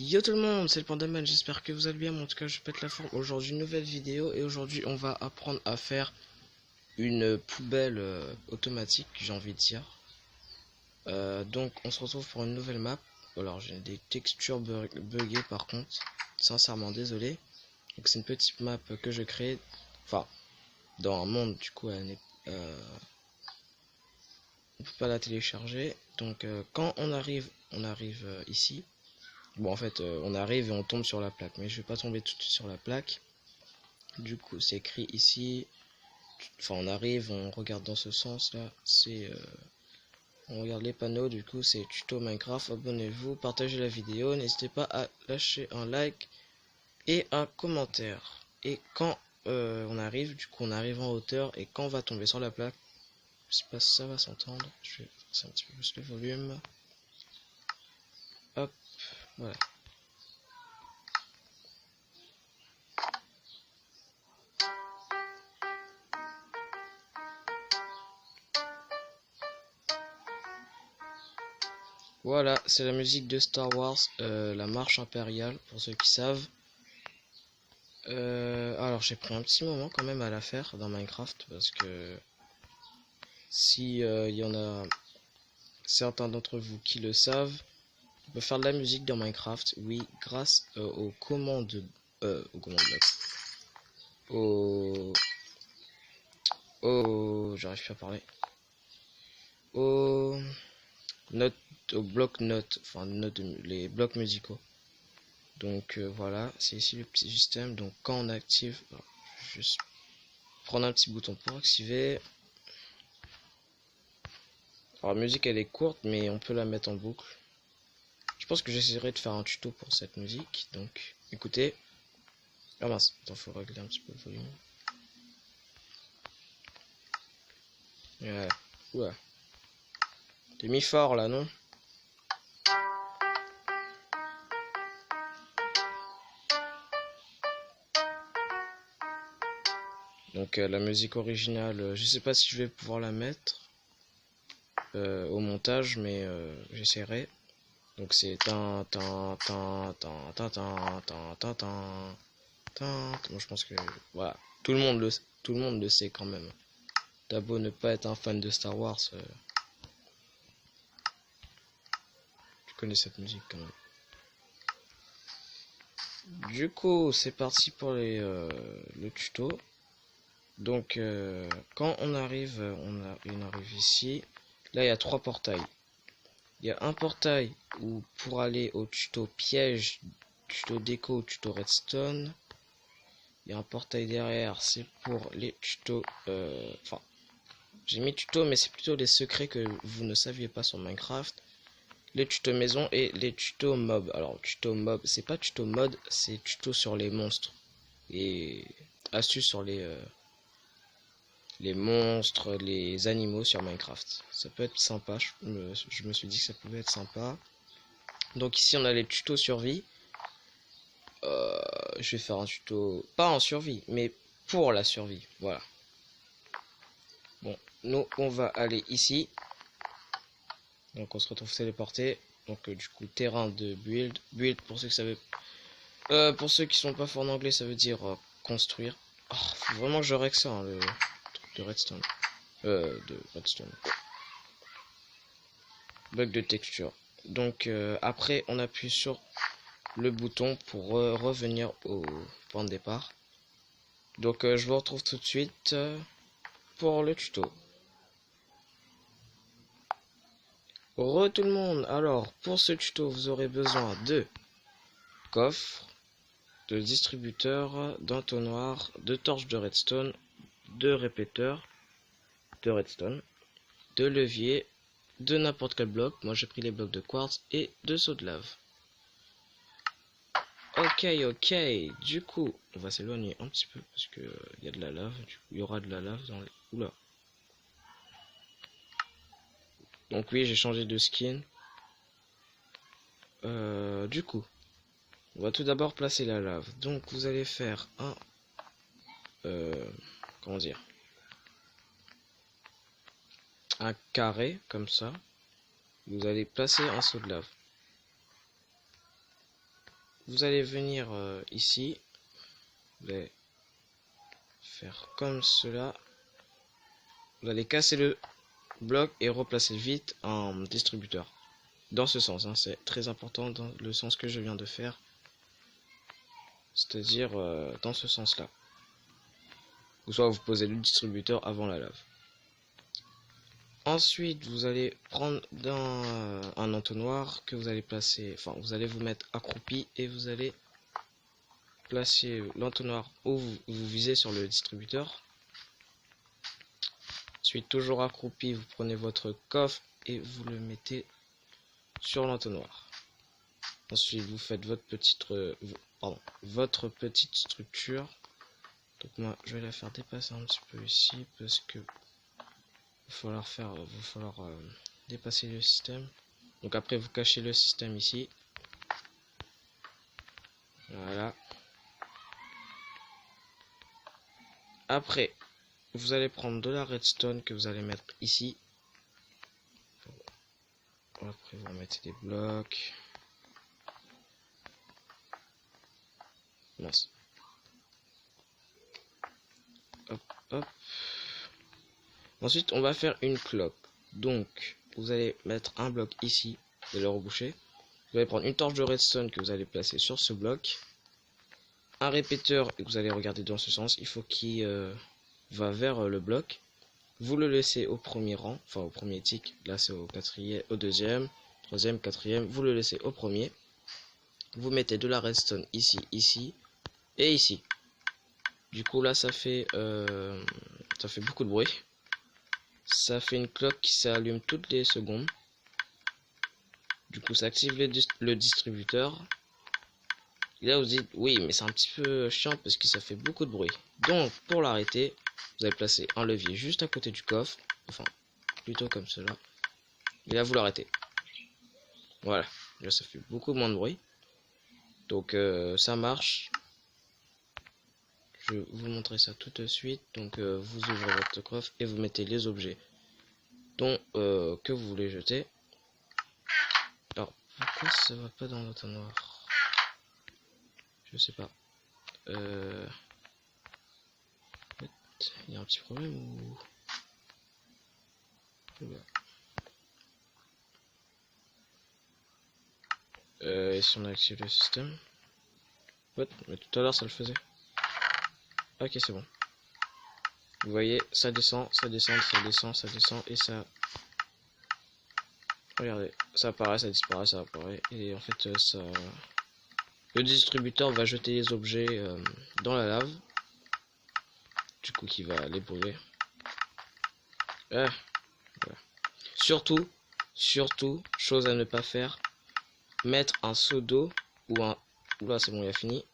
Yo tout le monde, c'est le Pandaman, j'espère que vous allez bien, mais en tout cas je pète la forme. Aujourd'hui une nouvelle vidéo et aujourd'hui on va apprendre à faire une poubelle automatique, j'ai envie de dire. Donc on se retrouve pour une nouvelle map. Alors j'ai des textures buggées par contre, sincèrement désolé. Donc c'est une petite map que je crée, enfin dans un monde du coup on peut pas la télécharger. Donc quand on arrive ici. Bon, en fait, on arrive et on tombe sur la plaque, mais je vais pas tomber tout de suite sur la plaque. Du coup, c'est écrit ici. Enfin, on arrive, on regarde dans ce sens-là. On regarde les panneaux. Du coup, c'est tuto Minecraft. Abonnez-vous, partagez la vidéo. N'hésitez pas à lâcher un like et un commentaire. Et quand on arrive, du coup, on arrive en hauteur et quand on va tomber sur la plaque, je sais pas si ça va s'entendre. Je vais faire un petit peu plus le volume. Hop, voilà. Voilà, c'est la musique de Star Wars, la marche impériale, pour ceux qui savent. Alors j'ai pris un petit moment quand même à la faire dans Minecraft, parce que si il y en a certains d'entre vous qui le savent, on peut faire de la musique dans Minecraft, oui, grâce aux commandes, j'arrive plus à parler, aux notes, aux blocs-notes, enfin les blocs musicaux. Donc voilà, c'est ici le petit système. Donc quand on active, alors, je vais juste prendre un petit bouton pour activer. Alors la musique elle est courte, mais on peut la mettre en boucle. Je pense que j'essaierai de faire un tuto pour cette musique. Donc écoutez. Ah mince, attends, faut régler un petit peu le volume. Ouais. Ouais. T'es mis fort là, non? Donc la musique originale, je sais pas si je vais pouvoir la mettre au montage, mais j'essaierai. Donc c'est tin tin tin tin tin tin tin tin tin tin. Moi je pense que voilà, tout le monde le sait quand même. T'as beau ne pas être un fan de Star Wars, tu connais cette musique quand même. Du coup, c'est parti pour le tuto. Donc quand on arrive ici. Là il y a 3 portails. Il y a un portail où pour aller au tuto piège, tuto déco, tuto redstone. Il y a un portail derrière, c'est pour les tutos. Enfin, j'ai mis tuto, mais c'est plutôt les secrets que vous ne saviez pas sur Minecraft. Les tutos maison et les tutos mob. Alors, tuto mob, c'est pas tuto mode, c'est tuto sur les monstres. Et astuces sur les monstres, les animaux sur Minecraft. Ça peut être sympa, je me suis dit que ça pouvait être sympa. Donc ici on a les tutos survie. Je vais faire un tuto, pas en survie, mais pour la survie. Voilà. Bon, nous on va aller ici. Donc on se retrouve téléporté. Donc du coup terrain de build. Build pour ceux que ça veut. Pour ceux qui sont pas forts en anglais, ça veut dire construire. Oh, faut vraiment que je règle ça, hein, le truc de redstone. De redstone. Bug de texture. Donc après on appuie sur le bouton pour revenir au point de départ. Donc je vous retrouve tout de suite pour le tuto. Re tout le monde, alors pour ce tuto vous aurez besoin de coffre, de distributeur, d'entonnoir, de torches de redstone, de répéteurs de redstone, de levier, de n'importe quel bloc, moi j'ai pris les blocs de quartz et de seau de lave. Ok, du coup on va s'éloigner un petit peu parce que il y a de la lave, du coup, il y aura de la lave dans les... Oula. Donc oui, j'ai changé de skin. Du coup, on va tout d'abord placer la lave. Donc vous allez faire un... comment dire, un carré, comme ça. Vous allez placer un seau de lave. vous allez venir ici. Vous allez faire comme cela. Vous allez casser le bloc et replacer vite un distributeur. Dans ce sens, hein, c'est très important dans le sens que je viens de faire. C'est-à-dire dans ce sens-là. Ou soit vous posez le distributeur avant la lave. Ensuite, vous allez prendre dans un entonnoir que vous allez placer, enfin vous allez vous mettre accroupi et vous allez placer l'entonnoir où vous visez sur le distributeur. Ensuite, toujours accroupi, vous prenez votre coffre et vous le mettez sur l'entonnoir. Ensuite, vous faites votre petite structure. Donc moi, je vais la faire dépasser un petit peu ici parce que il va falloir dépasser le système. Donc après, vous cachez le système ici. Voilà. Après, vous allez prendre de la redstone que vous allez mettre ici. Après, vous remettez des blocs. Mince. Hop, hop. Ensuite, on va faire une cloque. Donc, vous allez mettre un bloc ici, vous allez le reboucher. Vous allez prendre une torche de redstone que vous allez placer sur ce bloc. Un répéteur, et vous allez regarder dans ce sens. Il faut qu'il va vers le bloc. Vous le laissez au premier rang, enfin au premier tick. Là, c'est au quatrième, au deuxième, troisième, quatrième. Vous le laissez au premier. Vous mettez de la redstone ici, ici et ici. Du coup, là, ça fait beaucoup de bruit. Ça fait une cloque qui s'allume toutes les secondes. Du coup, ça active le distributeur. Et là, vous dites, oui, mais c'est un petit peu chiant parce que ça fait beaucoup de bruit. Donc, pour l'arrêter, vous allez placer un levier juste à côté du coffre. Enfin, plutôt comme cela. Et là, vous l'arrêtez. Voilà. Là, ça fait beaucoup moins de bruit. Donc, ça marche. Je vais vous montrer ça tout de suite. Donc, vous ouvrez votre coffre et vous mettez les objets que vous voulez jeter. Alors, pourquoi ça va pas dans l'entonnoir? Je sais pas. Il y a un petit problème ou... et si on active le système? What? Mais tout à l'heure ça le faisait. Ok, c'est bon. Vous voyez, ça descend, ça descend, ça descend, ça descend et ça... Regardez, ça apparaît, ça disparaît, ça apparaît. Et en fait, ça... Le distributeur va jeter les objets dans la lave. Du coup, qui va les brûler. Voilà. Surtout, chose à ne pas faire, mettre un seau d'eau ou un... Oula, c'est bon, il a fini.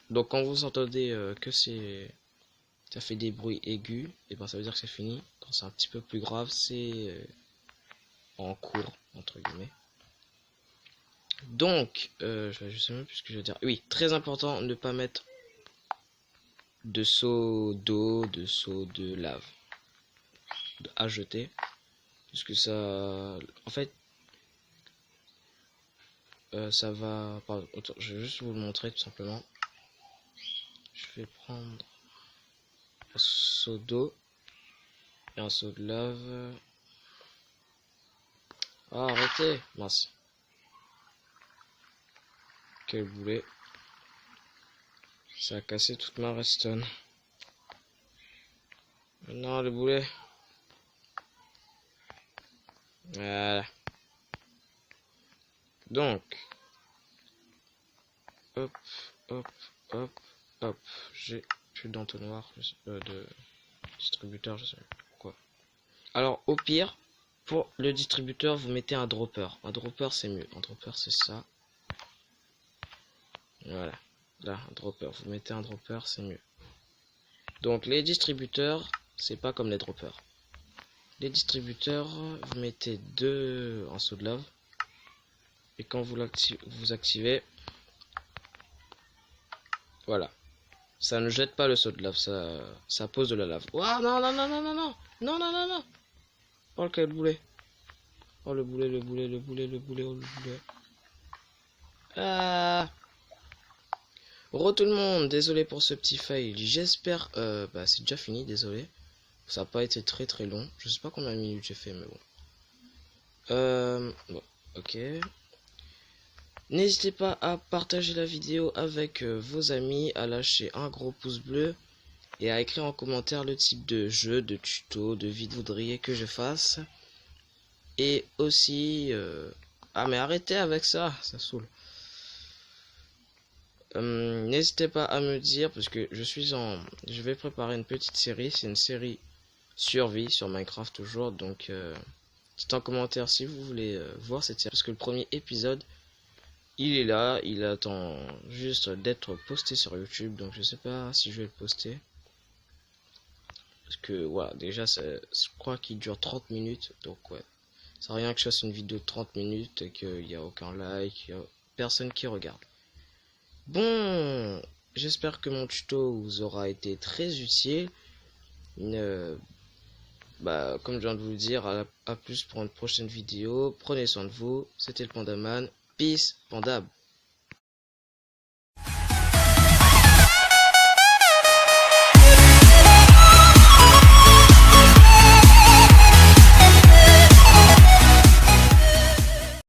Donc quand vous entendez que ça fait des bruits aigus, et ben ça veut dire que c'est fini. Quand c'est un petit peu plus grave, c'est en cours entre guillemets. Donc, je sais même plus ce que je veux dire. Oui, très important, ne pas mettre de seau d'eau, de seau de lave à jeter, parce que ça, en fait, ça va. Pardon, je vais juste vous le montrer tout simplement. Je vais prendre un seau d'eau et un seau de lave. Ah, arrêtez, mince. Quel boulet. Ça a cassé toute ma redstone. Non, le boulet. Voilà. Donc. Hop, hop, hop, hop. J'ai plus d'entonnoir, de distributeur, je sais pas pourquoi. Alors, au pire, pour le distributeur, vous mettez un dropper. Un dropper, c'est mieux. Un dropper, c'est ça. Voilà. Là, un dropper. Vous mettez un dropper, c'est mieux. Donc, les distributeurs, c'est pas comme les droppers. Les distributeurs, vous mettez un seau de lave. Et quand vous activez, voilà. Ça ne jette pas le seau de lave, ça pose de la lave. Waouh, non, non, non, non, non, non, non, non, non, non. Oh, quel boulet. Oh, le boulet, le boulet, le boulet, le boulet, oh, le boulet. Ah. Re tout le monde, désolé pour ce petit fail. J'espère, c'est déjà fini, désolé. Ça n'a pas été très long. Je sais pas combien de minutes j'ai fait, mais bon. Bon, ok. N'hésitez pas à partager la vidéo avec vos amis, à lâcher un gros pouce bleu et à écrire en commentaire le type de jeu, de tuto, de vidéo que vous voudriez que je fasse. Et aussi... Ah mais arrêtez avec ça, ça saoule. N'hésitez pas à me dire, parce que je vais préparer une petite série, c'est une série survie sur Minecraft toujours, donc dites en commentaire si vous voulez voir cette série, parce que le premier épisode, il est là, il attend juste d'être posté sur YouTube, donc je sais pas si je vais le poster. Parce que voilà, déjà je crois qu'il dure 30 minutes, donc ouais. Ça rien que je fasse une vidéo de 30 minutes et qu'il n'y a aucun like, il y a personne qui regarde. Bon, j'espère que mon tuto vous aura été très utile. Comme je viens de vous le dire, à plus pour une prochaine vidéo. Prenez soin de vous. C'était le Pandaman. Peace, Pandab.